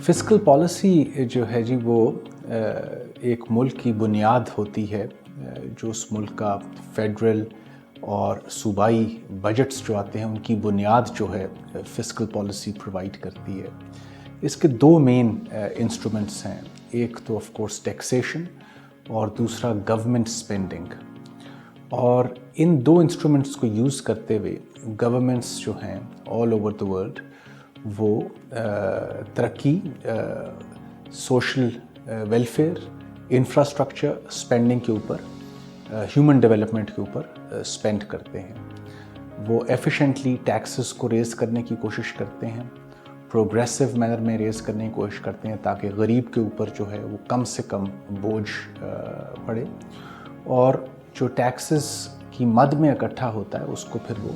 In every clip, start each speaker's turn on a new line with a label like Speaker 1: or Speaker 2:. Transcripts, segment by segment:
Speaker 1: Fiscal policy جو ہے جی وہ ایک ملک کی بنیاد ہوتی ہے جو اس ملک کا فیڈرل اور صوبائی بجٹس جو آتے ہیں ان کی بنیاد جو ہے فسکل پالیسی پرووائڈ کرتی ہے۔ اس کے دو مین انسٹرومنٹس ہیں، ایک تو آف کورس ٹیکسیشن اور دوسرا گورنمنٹ اسپینڈنگ، اور ان دو انسٹرومنٹس کو یوز کرتے ہوئے گورنمنٹس جو ہیں آل اوور دی ورلڈ وہ ترقی، سوشل ویلفیئر، انفراسٹرکچر اسپینڈنگ کے اوپر، ہیومن ڈیولپمنٹ کے اوپر اسپینڈ کرتے ہیں۔ وہ ایفیشینٹلی ٹیکسز کو ریز کرنے کی کوشش کرتے ہیں، پروگریسو مینر میں ریز کرنے کی کوشش کرتے ہیں تاکہ غریب کے اوپر جو ہے وہ کم سے کم بوجھ پڑے، اور جو ٹیکسز کی مد میں اکٹھا ہوتا ہے اس کو پھر وہ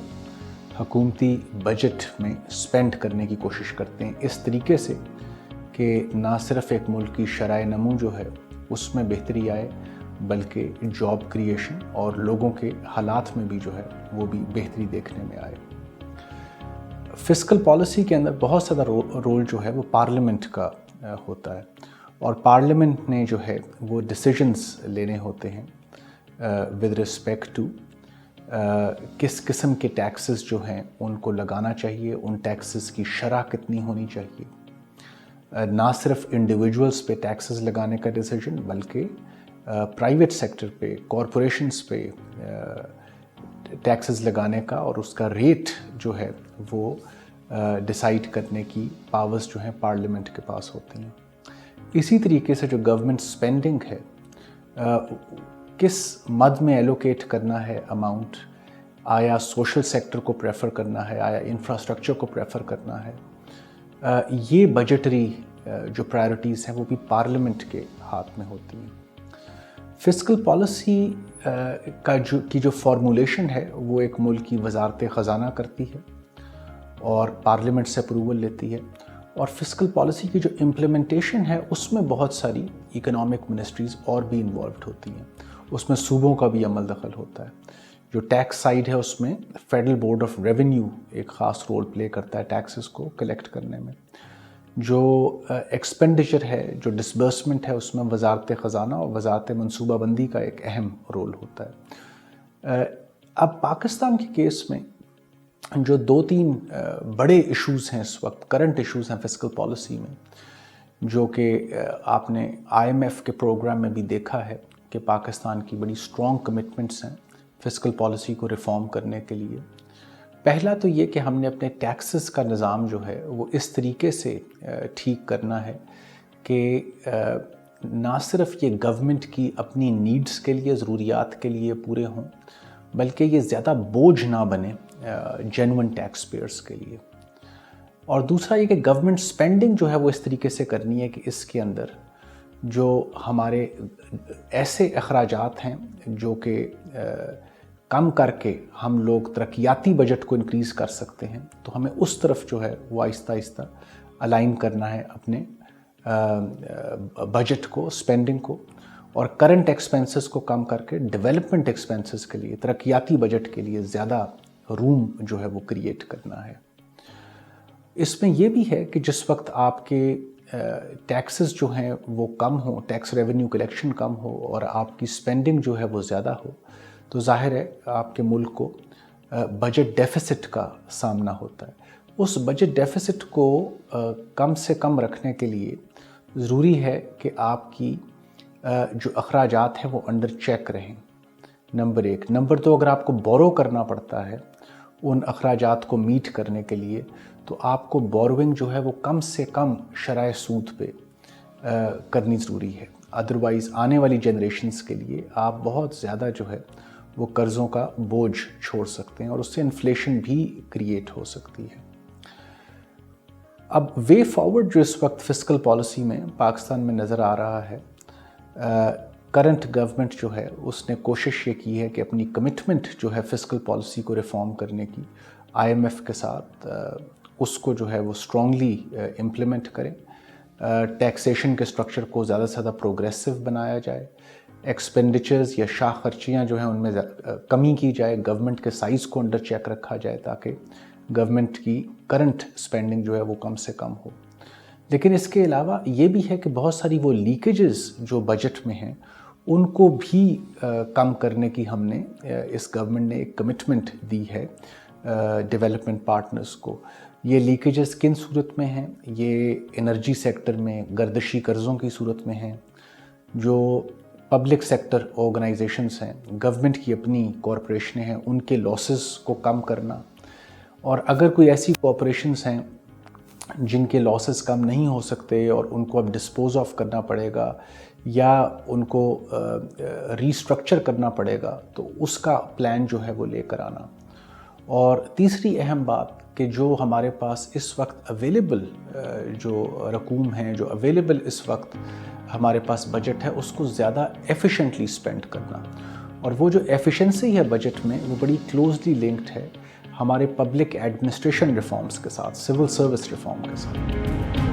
Speaker 1: حکومتی بجٹ میں اسپینڈ کرنے کی کوشش کرتے ہیں، اس طریقے سے کہ نہ صرف ایک ملک کی شرح نمو جو ہے اس میں بہتری آئے بلکہ جاب کریشن اور لوگوں کے حالات میں بھی جو ہے وہ بھی بہتری دیکھنے میں آئے۔ فسکل پالیسی کے اندر بہت زیادہ رول جو ہے وہ پارلیمنٹ کا ہوتا ہے، اور پارلیمنٹ نے جو ہے وہ ڈیسیجنز لینے ہوتے ہیں ود رسپیکٹ ٹو کس قسم کے ٹیکسز جو ہیں ان کو لگانا چاہیے، ان ٹیکسز کی شرح کتنی ہونی چاہیے، نہ صرف انڈیویجولز پہ ٹیکسز لگانے کا ڈیسیجن بلکہ پرائیویٹ سیکٹر پہ، کارپوریشنز پہ ٹیکسز لگانے کا اور اس کا ریٹ جو ہے وہ ڈیسائیڈ کرنے کی پاورز جو ہیں پارلیمنٹ کے پاس ہوتی ہیں۔ اسی طریقے سے جو گورنمنٹ اسپینڈنگ ہے، کس مد میں ایلوکیٹ کرنا ہے اماؤنٹ، آیا سوشل سیکٹر کو پریفر کرنا ہے، آیا انفراسٹرکچر کو پریفر کرنا ہے، یہ بجٹری جو پرائرٹیز ہیں وہ بھی پارلیمنٹ کے ہاتھ میں ہوتی ہیں۔ فسکل پالیسی کی جو فارمولیشن ہے وہ ایک ملک کی وزارت خزانہ کرتی ہے اور پارلیمنٹ سے اپروول لیتی ہے، اور فسکل پالیسی کی جو امپلیمنٹیشن ہے اس میں بہت ساری اکنامک منسٹریز اور بھی انوالوڈ ہوتی ہیں، اس میں صوبوں کا بھی عمل دخل ہوتا ہے۔ جو ٹیکس سائیڈ ہے اس میں فیڈرل بورڈ آف ریونیو ایک خاص رول پلے کرتا ہے ٹیکسز کو کلیکٹ کرنے میں۔ جو ایکسپینڈیچر ہے، جو ڈسبرسمنٹ ہے، اس میں وزارت خزانہ اور وزارت منصوبہ بندی کا ایک اہم رول ہوتا ہے۔ اب پاکستان کے کیس میں جو دو تین بڑے ایشوز ہیں اس وقت، کرنٹ ایشوز ہیں فسکل پالیسی میں، جو کہ آپ نے IMF کے پروگرام میں بھی دیکھا ہے کہ پاکستان کی بڑی اسٹرانگ کمٹمنٹس ہیں فسکل پالیسی کو ریفارم کرنے کے لیے۔ پہلا تو یہ کہ ہم نے اپنے ٹیکسز کا نظام جو ہے وہ اس طریقے سے ٹھیک کرنا ہے کہ نہ صرف یہ گورنمنٹ کی اپنی نیڈز کے لیے، ضروریات کے لیے پورے ہوں، بلکہ یہ زیادہ بوجھ نہ بنے جینون ٹیکس پیئرس کے لیے۔ اور دوسرا یہ کہ گورنمنٹ اسپینڈنگ جو ہے وہ اس طریقے سے کرنی ہے کہ اس کے اندر جو ہمارے ایسے اخراجات ہیں جو کہ کم کر کے ہم لوگ ترقیاتی بجٹ کو انکریز کر سکتے ہیں، تو ہمیں اس طرف جو ہے وہ آہستہ آہستہ الائن کرنا ہے اپنے بجٹ کو، اسپینڈنگ کو، اور کرنٹ ایکسپینسز کو کم کر کے ڈیولپمنٹ ایکسپینسز کے لیے، ترقیاتی بجٹ کے لیے زیادہ روم جو ہے وہ کریٹ کرنا ہے۔ اس میں یہ بھی ہے کہ جس وقت آپ کے ٹیکسز جو ہیں وہ کم ہوں، ٹیکس ریونیو کلیکشن کم ہو اور آپ کی اسپینڈنگ جو ہے وہ زیادہ ہو، تو ظاہر ہے آپ کے ملک کو بجٹ ڈیفیسٹ کا سامنا ہوتا ہے۔ اس بجٹ ڈیفیسٹ کو کم سے کم رکھنے کے لیے ضروری ہے کہ آپ کی جو اخراجات ہیں وہ انڈر چیک رہیں، نمبر ایک۔ نمبر دو، اگر آپ کو بورو کرنا پڑتا ہے ان اخراجات کو میٹ کرنے کے لیے، تو آپ کو بوروئنگ جو ہے وہ کم سے کم شرح سود پہ کرنی ضروری ہے، ادروائز آنے والی جنریشنز کے لیے آپ بہت زیادہ جو ہے وہ قرضوں کا بوجھ چھوڑ سکتے ہیں اور اس سے انفلیشن بھی کریٹ ہو سکتی ہے۔ اب وے فارورڈ جو اس وقت فسکل پالیسی میں پاکستان میں نظر آ رہا ہے، کرنٹ گورنمنٹ جو ہے اس نے کوشش یہ کی ہے کہ اپنی کمٹمنٹ جو ہے فسکل پالیسی کو ریفارم کرنے کی IMF کے ساتھ، اس کو جو ہے وہ اسٹرانگلی امپلیمنٹ کریں، ٹیکسیشن کے اسٹرکچر کو زیادہ سے زیادہ پروگریسو بنایا جائے، ایکسپینڈیچرز یا شاہ خرچیاں جو ہیں ان میں کمی کی جائے، گورنمنٹ کے سائز کو انڈر چیک رکھا جائے تاکہ گورنمنٹ کی کرنٹ اسپینڈنگ جو ہے وہ کم سے کم ہو۔ لیکن اس کے علاوہ یہ بھی ہے کہ بہت ساری وہ لیکیجز جو بجٹ میں ہیں ان کو بھی کم کرنے کی ہم نے اس گورنمنٹ نے ایک کمٹمنٹ دی ہے ڈیولپمنٹ پارٹنرز کو. یہ لیکیجز کن صورت میں ہیں؟ یہ انرجی سیکٹر میں گردشی قرضوں کی صورت میں ہیں. جو پبلک سیکٹر آرگنائزیشنز ہیں، گورنمنٹ کی اپنی کارپوریشنیں ہیں، ان کے لاسز کو کم کرنا. اور اگر کوئی ایسی کارپوریشنز ہیں جن کے لاسز کم نہیں ہو سکتے اور ان کو اب ڈسپوز آف کرنا پڑے گا یا ان کو ریسٹرکچر کرنا پڑے گا، تو اس کا پلان جو ہے وہ لے کر آنا. اور تیسری اہم بات کہ جو ہمارے پاس اس وقت اویلیبل جو رقوم ہیں، جو اویلیبل اس وقت ہمارے پاس بجٹ ہے، اس کو زیادہ ایفیشینٹلی اسپینڈ کرنا. اور وہ جو ایفیشنسی ہے بجٹ میں، وہ بڑی کلوزلی لنکڈ ہے ہمارے پبلک ایڈمنسٹریشن ریفارمز کے ساتھ، سول سروس ریفارم کے ساتھ.